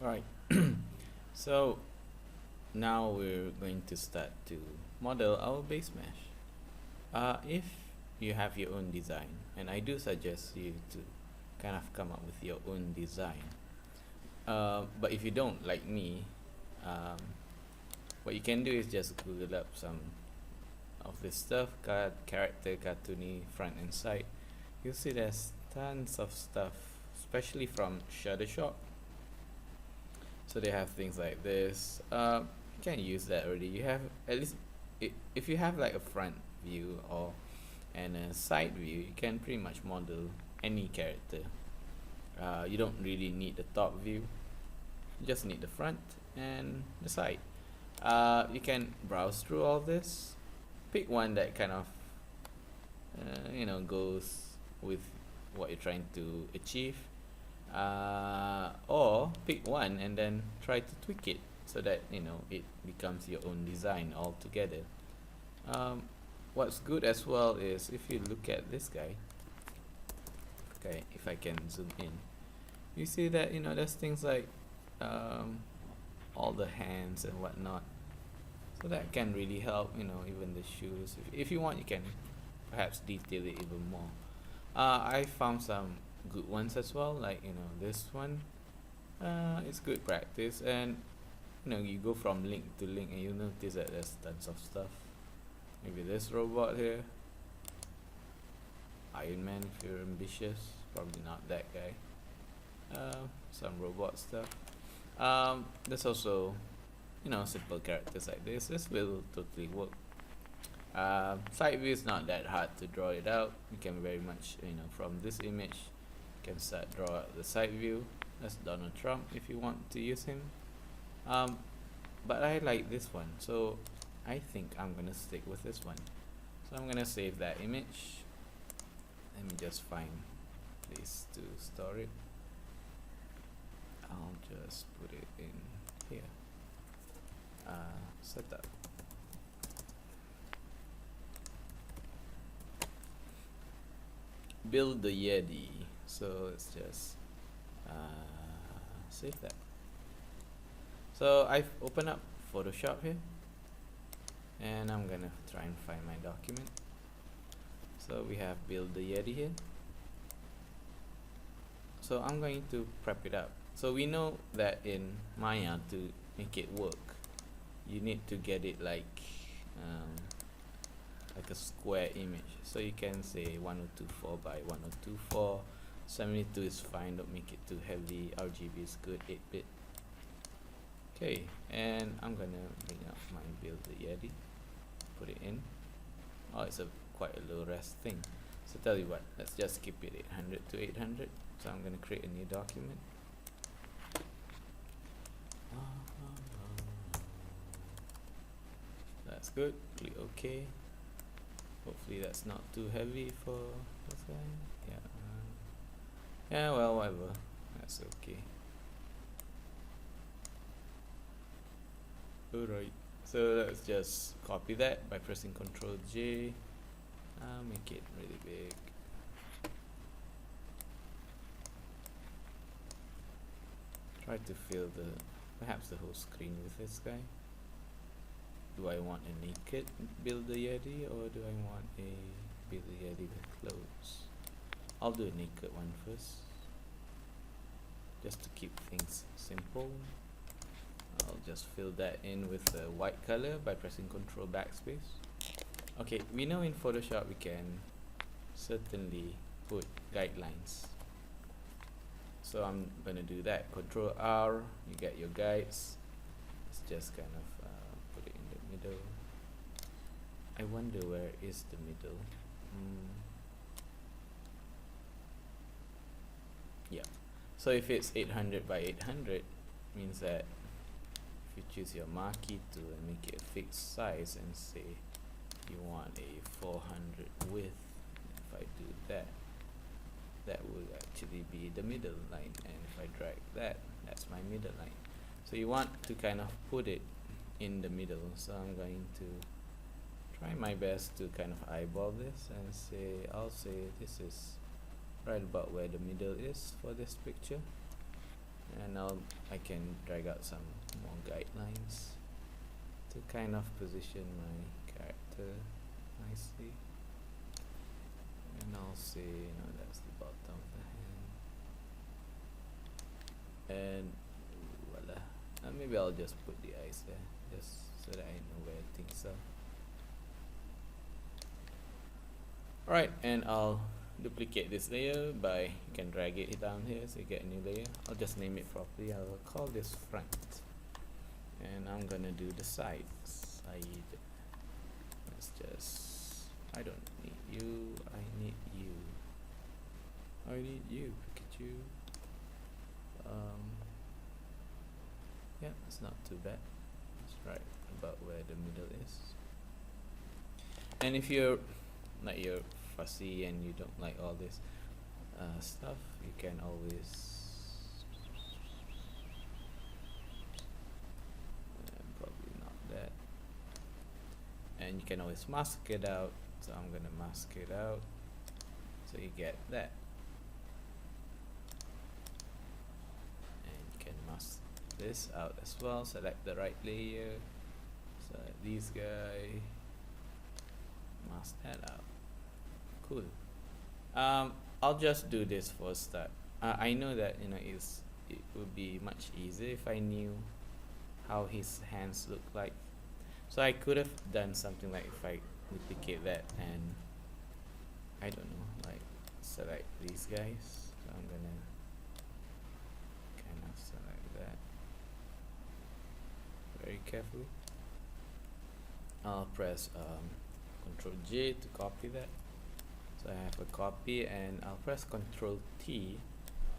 Right. So now we're going to start to model our base mesh. If you have your own design, and I do suggest you to kind of come up with your own design. But if you don't, like me, um, what you can do is just Google up some of this stuff, character, cartoony, front and side. You'll see there's tons of stuff, especially from Shuttershop. So they have things like this. You can use that already. You have at least if you have like a front view or and a side view, you can pretty much model any character. You don't really need the top view. You just need the front and the side. You can browse through all this. Pick one that kind of goes with what you're trying to achieve, or pick one and then try to tweak it so that it becomes your own design altogether. What's good as well is if you look at this guy, okay, if I can zoom in, you see that there's things like all the hands and whatnot, so that can really help. Even the shoes, if you want, you can perhaps detail it even more. I found some good ones as well, like this one. It's good practice, and you go from link to link and you notice that there's tons of stuff. Maybe this robot here, Iron Man if you're ambitious, probably not that guy. Some robot stuff. There's also simple characters like this will totally work. Side view is not that hard to draw it out. You can very much from this image you can start draw out the side view. That's Donald Trump if you want to use him. But I like this one, so I think I'm gonna stick with this one. So I'm gonna save that image. Let me just find a place to store it. I'll just put it in here. Setup. Build the Yeti. So let's just save that. So I've opened up Photoshop here, and I'm gonna try and find my document. So we have Build the Yeti here. So I'm going to prep it up. So we know that in Maya, to make it work, you need to get it like a square image. So you can say 1024 by 1024. 72 is fine, don't make it too heavy. RGB is good, 8-bit. Okay, and I'm gonna bring up my Build the Yeti, put it in. Oh, it's quite a low res thing. So tell you what, let's just keep it 800 to 800. So I'm gonna create a new document. That's good. Click OK. Hopefully that's not too heavy for this guy. Yeah, well, whatever, that's okay. Alright, so let's just copy that by pressing Ctrl J. Make it really big. Try to fill perhaps the whole screen with this guy. Do I want a naked Build the Yeti, or do I want a Build the Yeti with clothes? I'll do a naked one first, just to keep things simple. I'll just fill that in with the white color by pressing Ctrl backspace. Okay, we know in Photoshop we can certainly put guidelines. So I'm gonna do that. Ctrl R, you get your guides. Let's just kind of put it in the middle. I wonder where is the middle. Yeah, so if it's 800 by 800, means that if you choose your marquee tool and make it a fixed size and say you want a 400 width, if I do that, that will actually be the middle line, and if I drag that, that's my middle line. So you want to kind of put it in the middle. So I'm going to try my best to kind of eyeball this and say, I'll say this is right about where the middle is for this picture. And now I can drag out some more guidelines to kind of position my character nicely. And I'll say, that's the bottom of the hand. And voila. Maybe I'll just put the eyes there, just so that I know where things are. Alright, and I'll duplicate this layer by, you can drag it down here so you get a new layer. I'll just name it properly. I'll call this front. And I'm gonna do the side. Let's just, I don't need you, I need you. I need you, Pikachu. Yeah, it's not too bad. It's right about where the middle is. And if you're fussy and you don't like all this stuff, you can always probably not that, and you can always mask it out. So I'm gonna mask it out so you get that, and you can mask this out as well. Select the right layer, select these guys, mask that out. Cool. I'll just do this for a start. I know that it would be much easier if I knew how his hands look like. So I could have done something like if I duplicate that and I don't know, like select these guys. So I'm gonna kind of select that very carefully. I'll press Ctrl J to copy that. So I have a copy, and I'll press Ctrl T,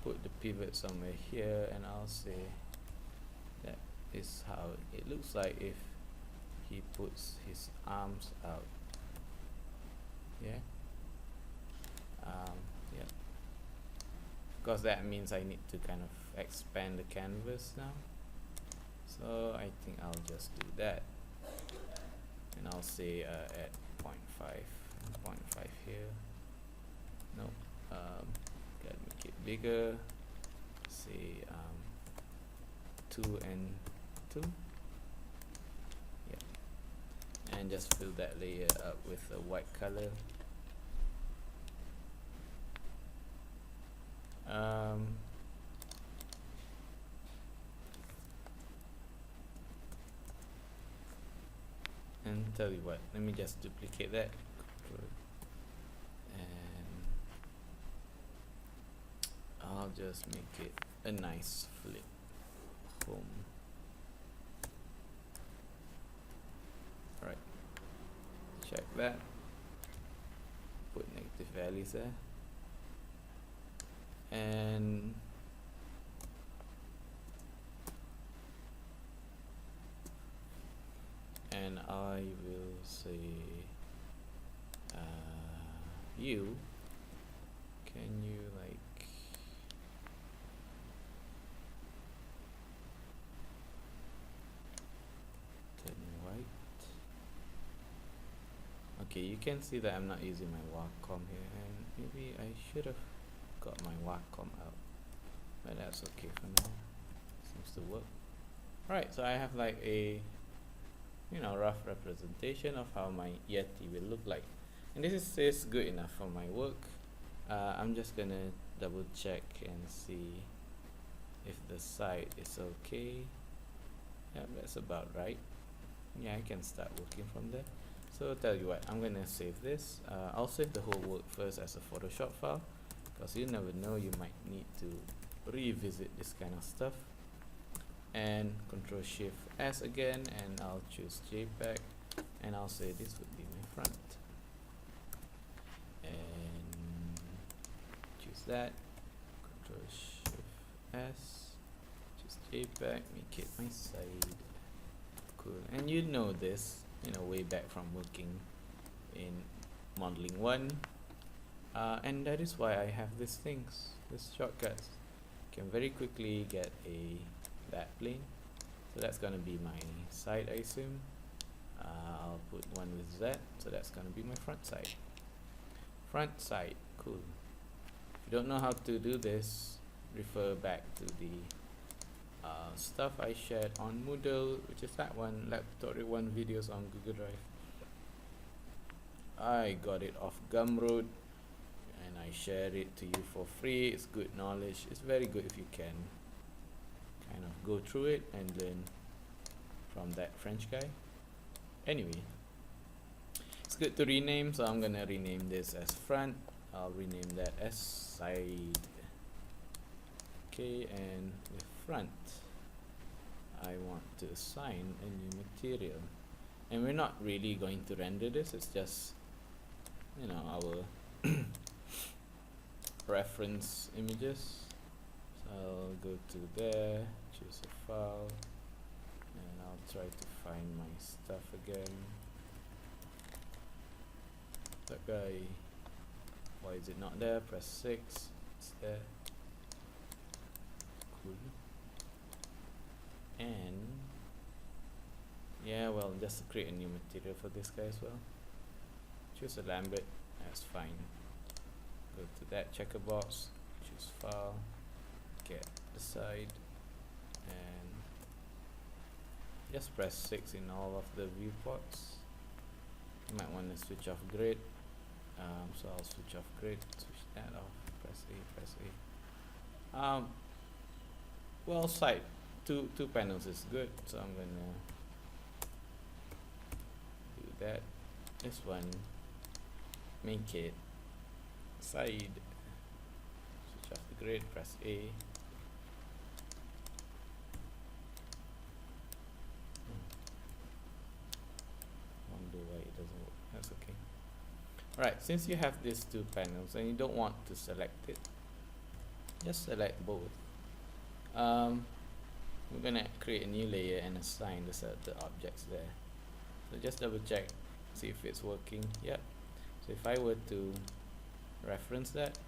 put the pivot somewhere here, and I'll say that is how it looks like if he puts his arms out. Yeah. Yeah. Because that means I need to kind of expand the canvas now. So I think I'll just do that, and I'll say at 0.5 and 0.5 here. No, gotta make it bigger. Say 2 and 2. Yeah, and just fill that layer up with a white color. And tell you what, let me just duplicate that. I'll just make it a nice flip home. Alright, check that, put negative values there, and I will say you, can you like turn white? Okay, you can see that I'm not using my Wacom here, and maybe I should have got my Wacom out, but that's okay for now. Seems to work. Alright, so I have like a rough representation of how my Yeti will look like, and this is good enough for my work. I'm just gonna double check and see if the side is okay. Yeah, that's about right. Yeah, I can start working from there. So tell you what, I'm gonna save this. I'll save the whole work first as a Photoshop file, because you never know, you might need to revisit this kind of stuff. And Ctrl Shift S again, and I'll choose JPEG, and I'll say this would be my front, and choose that. Ctrl Shift S, choose JPEG, make it my side. Cool. And you know this, way back from working in Modeling 1, and that is why I have these things, these shortcuts. Can very quickly get a back plane, so that's gonna be my side, I assume. I'll put one with Z, so that's gonna be my front side. Front side, cool. If you don't know how to do this, refer back to the stuff I shared on Moodle, which is that one, Lab Tutorial 1 videos on Google Drive. I got it off Gumroad and I share it to you for free. It's good knowledge. It's very good if you can kind of go through it and learn from that French guy. Anyway, it's good to rename, so I'm gonna rename this as front. I'll rename that as side. Okay, and with front I want to assign a new material, and we're not really going to render this, it's just, you know, our reference images. So I'll go to there, choose a file, and I'll try to find my stuff again. That guy, why is it not there? Press 6, it's there. Cool. And yeah, well, just to create a new material for this guy as well. Choose a Lambert, that's fine. Go to that checker box, choose file, get the side, and just press 6 in all of the viewports. You might want to switch off grid, so I'll switch off grid, switch that off, press A, press A. Well, side, two panels is good, so I'm gonna do that. This one, make it side, switch off the grid, press A. Wonder why it doesn't work. That's okay. Right, since you have these two panels and you don't want to select it, just select both. We're gonna create a new layer and assign the objects there. So just double check, see if it's working. Yep. So if I were to reference that,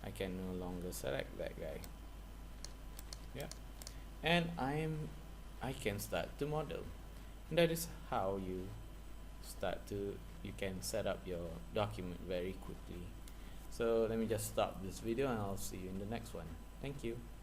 I can no longer select that guy. Yeah. And I can start to model. And that is how you can set up your document very quickly. So let me just stop this video and I'll see you in the next one. Thank you.